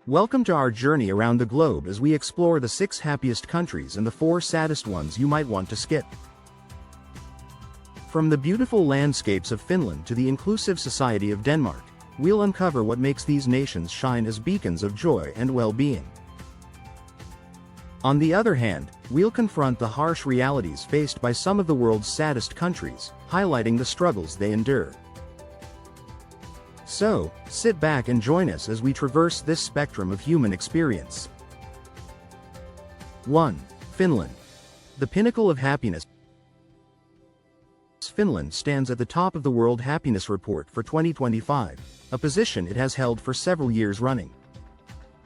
Welcome to our journey around the globe as we explore the 6 happiest countries and the 4 saddest ones you might want to skip. From the beautiful landscapes of Finland to the inclusive society of Denmark, we'll uncover what makes these nations shine as beacons of joy and well-being. On the other hand, we'll confront the harsh realities faced by some of the world's saddest countries, highlighting the struggles they endure. So, sit back and join us as we traverse this spectrum of human experience. 1. Finland. The pinnacle of happiness. Finland stands at the top of the World Happiness Report for 2025, a position it has held for several years running.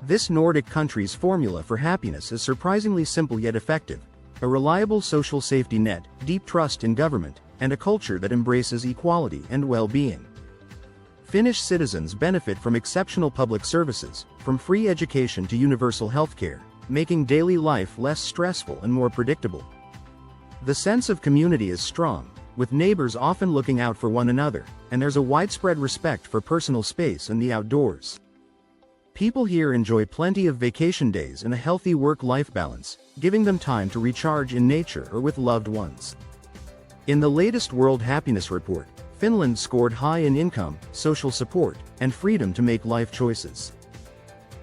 This Nordic country's formula for happiness is surprisingly simple yet effective: a reliable social safety net, deep trust in government, and a culture that embraces equality and well-being. Finnish citizens benefit from exceptional public services, from free education to universal healthcare, making daily life less stressful and more predictable. The sense of community is strong, with neighbors often looking out for one another, and there's a widespread respect for personal space and the outdoors. People here enjoy plenty of vacation days and a healthy work-life balance, giving them time to recharge in nature or with loved ones. In the latest World Happiness Report, Finland scored high in income, social support, and freedom to make life choices.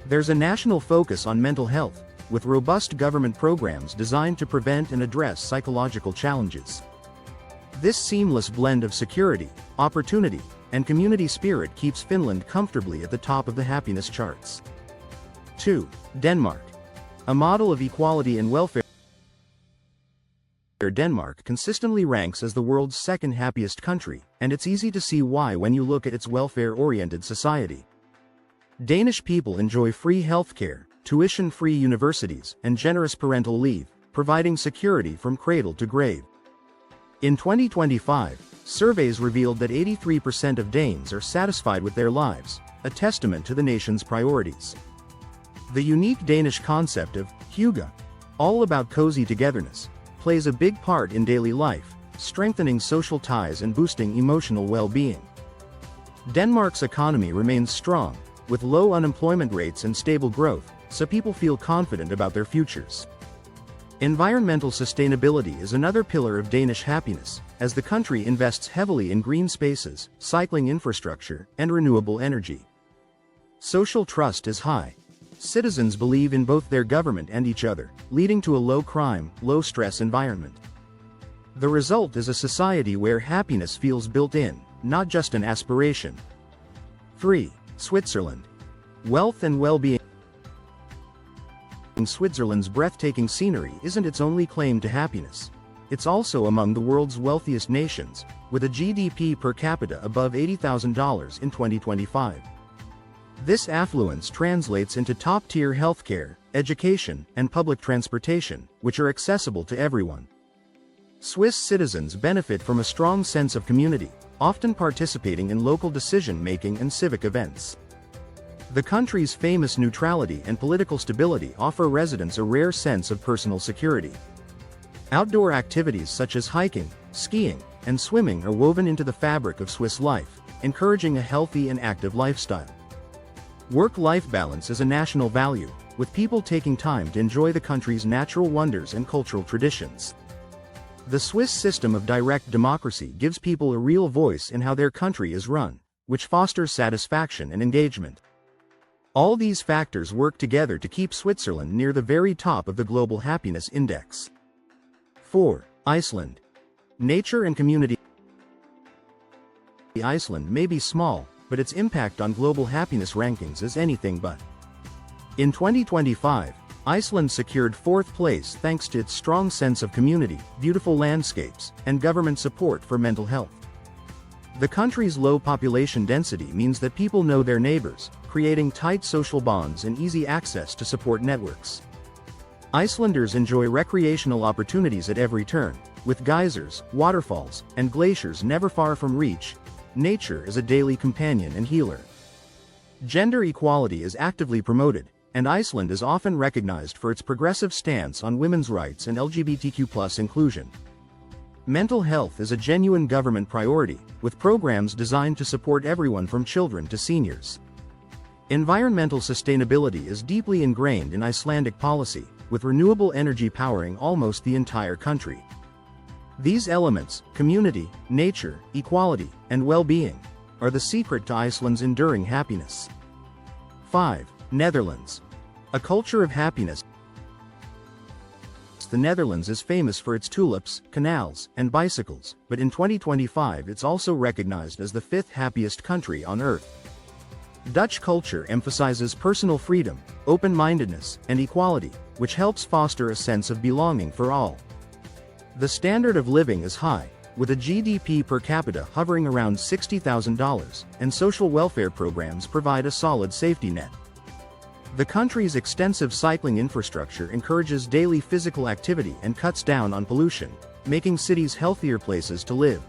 There's a national focus on mental health, with robust government programs designed to prevent and address psychological challenges. This seamless blend of security, opportunity, and community spirit keeps Finland comfortably at the top of the happiness charts. 2. Denmark. A model of equality and welfare, Denmark consistently ranks as the world's second happiest country, and it's easy to see why when you look at its welfare-oriented society. Danish people enjoy free healthcare, tuition-free universities, and generous parental leave, providing security from cradle to grave. In 2025, surveys revealed that 83% of Danes are satisfied with their lives, a testament to the nation's priorities. The unique Danish concept of hygge, all about cozy togetherness, plays a big part in daily life, strengthening social ties and boosting emotional well-being. Denmark's economy remains strong, with low unemployment rates and stable growth, so people feel confident about their futures. Environmental sustainability is another pillar of Danish happiness, as the country invests heavily in green spaces, cycling infrastructure, and renewable energy. Social trust is high. Citizens believe in both their government and each other, leading to a low-crime, low-stress environment. The result is a society where happiness feels built in, not just an aspiration. 3. Switzerland. Wealth and well-being. Switzerland's breathtaking scenery isn't its only claim to happiness. It's also among the world's wealthiest nations, with a GDP per capita above $80,000 in 2025. This affluence translates into top-tier healthcare, education, and public transportation, which are accessible to everyone. Swiss citizens benefit from a strong sense of community, often participating in local decision-making and civic events. The country's famous neutrality and political stability offer residents a rare sense of personal security. Outdoor activities such as hiking, skiing, and swimming are woven into the fabric of Swiss life, encouraging a healthy and active lifestyle. Work-life balance is a national value, with people taking time to enjoy the country's natural wonders and cultural traditions. The Swiss system of direct democracy gives people a real voice in how their country is run, which fosters satisfaction and engagement. All these factors work together to keep Switzerland near the very top of the Global Happiness Index. 4. Iceland. Nature and community. Iceland may be small, but its impact on global happiness rankings is anything but. In 2025, Iceland secured 4th place thanks to its strong sense of community, beautiful landscapes, and government support for mental health. The country's low population density means that people know their neighbors, creating tight social bonds and easy access to support networks. Icelanders enjoy recreational opportunities at every turn, with geysers, waterfalls, and glaciers never far from reach. Nature is a daily companion and healer. Gender equality is actively promoted, and Iceland is often recognized for its progressive stance on women's rights and LGBTQ+ inclusion. Mental health is a genuine government priority, with programs designed to support everyone from children to seniors. Environmental sustainability is deeply ingrained in Icelandic policy, with renewable energy powering almost the entire country. These elements, community, nature, equality, and well-being, are the secret to Iceland's enduring happiness. 5. Netherlands. A culture of happiness. The Netherlands is famous for its tulips, canals, and bicycles, but in 2025 it's also recognized as the 5th happiest country on Earth. Dutch culture emphasizes personal freedom, open-mindedness, and equality, which helps foster a sense of belonging for all. The standard of living is high, with a GDP per capita hovering around $60,000, and social welfare programs provide a solid safety net. The country's extensive cycling infrastructure encourages daily physical activity and cuts down on pollution, making cities healthier places to live.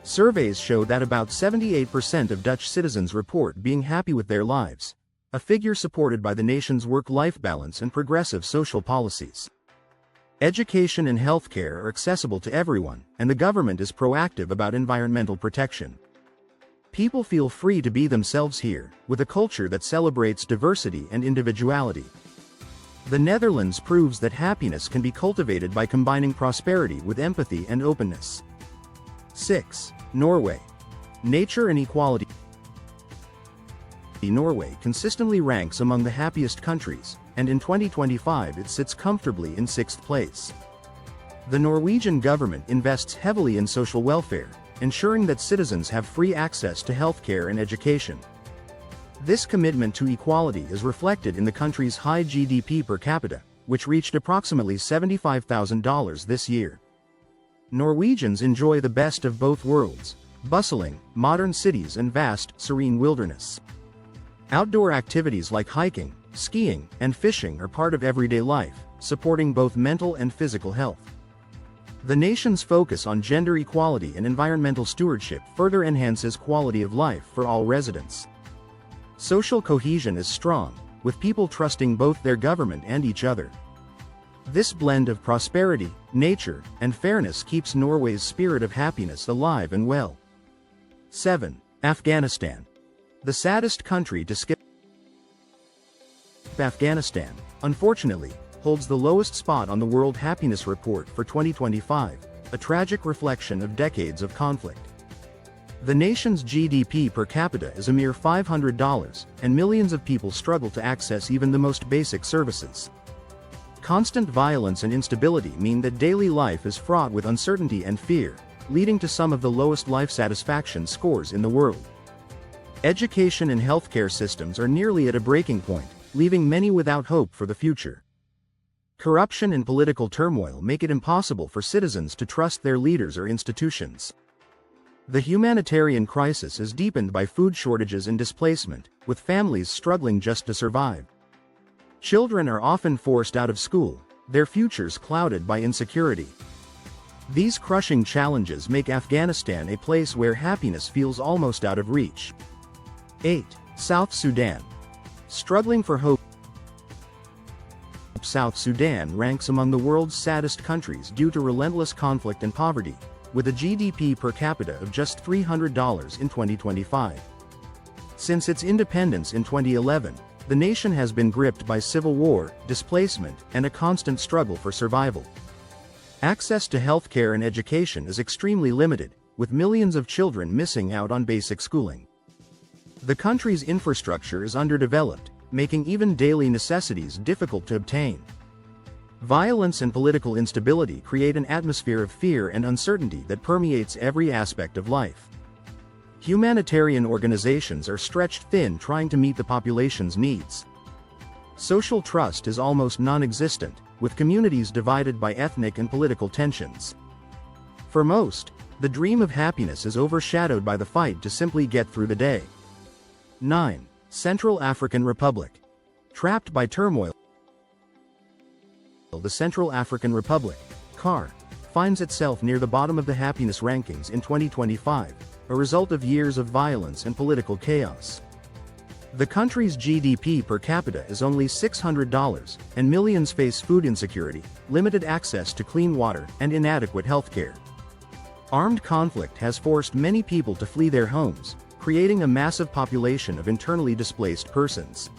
Surveys show that about 78% of Dutch citizens report being happy with their lives, a figure supported by the nation's work-life balance and progressive social policies. Education and healthcare are accessible to everyone, and the government is proactive about environmental protection. People feel free to be themselves here, with a culture that celebrates diversity and individuality. The Netherlands proves that happiness can be cultivated by combining prosperity with empathy and openness. 6. Norway. Nature and equality. Norway consistently ranks among the happiest countries, and in 2025 it sits comfortably in 6th place. The Norwegian government invests heavily in social welfare, ensuring that citizens have free access to healthcare and education. This commitment to equality is reflected in the country's high GDP per capita, which reached approximately $75,000 this year. Norwegians enjoy the best of both worlds: bustling, modern cities and vast, serene wilderness. Outdoor activities like hiking, skiing, and fishing are part of everyday life, supporting both mental and physical health. The nation's focus on gender equality and environmental stewardship further enhances quality of life for all residents. Social cohesion is strong, with people trusting both their government and each other. This blend of prosperity, nature, and fairness keeps Norway's spirit of happiness alive and well. 7. Afghanistan. The saddest country to skip. Afghanistan, unfortunately, holds the lowest spot on the World Happiness Report for 2025, a tragic reflection of decades of conflict. The nation's GDP per capita is a mere $500, and millions of people struggle to access even the most basic services. Constant violence and instability mean that daily life is fraught with uncertainty and fear, leading to some of the lowest life satisfaction scores in the world. Education and healthcare systems are nearly at a breaking point, leaving many without hope for the future. Corruption and political turmoil make it impossible for citizens to trust their leaders or institutions. The humanitarian crisis is deepened by food shortages and displacement, with families struggling just to survive. Children are often forced out of school, their futures clouded by insecurity. These crushing challenges make Afghanistan a place where happiness feels almost out of reach. 8. South Sudan. Struggling for hope. South Sudan ranks among the world's saddest countries due to relentless conflict and poverty, with a GDP per capita of just $300 in 2025. Since its independence in 2011, the nation has been gripped by civil war, displacement, and a constant struggle for survival. Access to healthcare and education is extremely limited, with millions of children missing out on basic schooling. The country's infrastructure is underdeveloped, making even daily necessities difficult to obtain. Violence and political instability create an atmosphere of fear and uncertainty that permeates every aspect of life. Humanitarian organizations are stretched thin trying to meet the population's needs. Social trust is almost non-existent, with communities divided by ethnic and political tensions. For most, the dream of happiness is overshadowed by the fight to simply get through the day. 9. Central African Republic. Trapped by turmoil, the Central African Republic, CAR, finds itself near the bottom of the happiness rankings in 2025, a result of years of violence and political chaos. The country's GDP per capita is only $600, and millions face food insecurity, limited access to clean water, and inadequate healthcare. Armed conflict has forced many people to flee their homes, creating a massive population of internally displaced persons.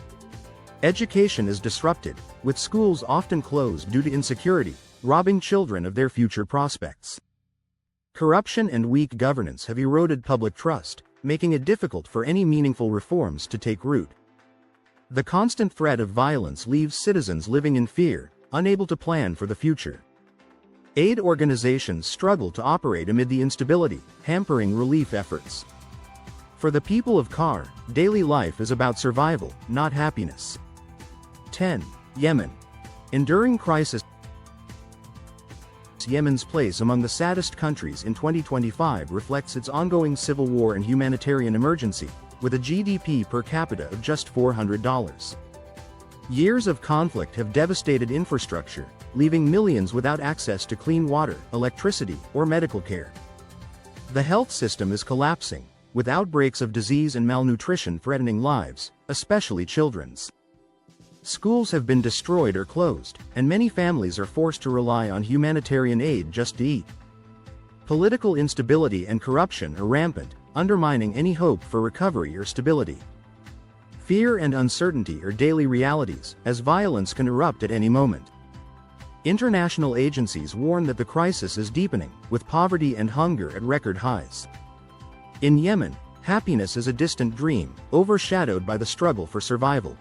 Education is disrupted, with schools often closed due to insecurity, robbing children of their future prospects. Corruption and weak governance have eroded public trust, making it difficult for any meaningful reforms to take root. The constant threat of violence leaves citizens living in fear, unable to plan for the future. Aid organizations struggle to operate amid the instability, hampering relief efforts. For the people of Kar, daily life is about survival, not happiness. 10. Yemen. Enduring crisis. Yemen's place among the saddest countries in 2025 reflects its ongoing civil war and humanitarian emergency, with a GDP per capita of just $400. Years of conflict have devastated infrastructure, leaving millions without access to clean water, electricity, or medical care. The health system is collapsing, with outbreaks of disease and malnutrition threatening lives, especially children's. Schools have been destroyed or closed, and many families are forced to rely on humanitarian aid just to eat. Political instability and corruption are rampant, undermining any hope for recovery or stability. Fear and uncertainty are daily realities, as violence can erupt at any moment. International agencies warn that the crisis is deepening, with poverty and hunger at record highs. In Yemen, happiness is a distant dream, overshadowed by the struggle for survival.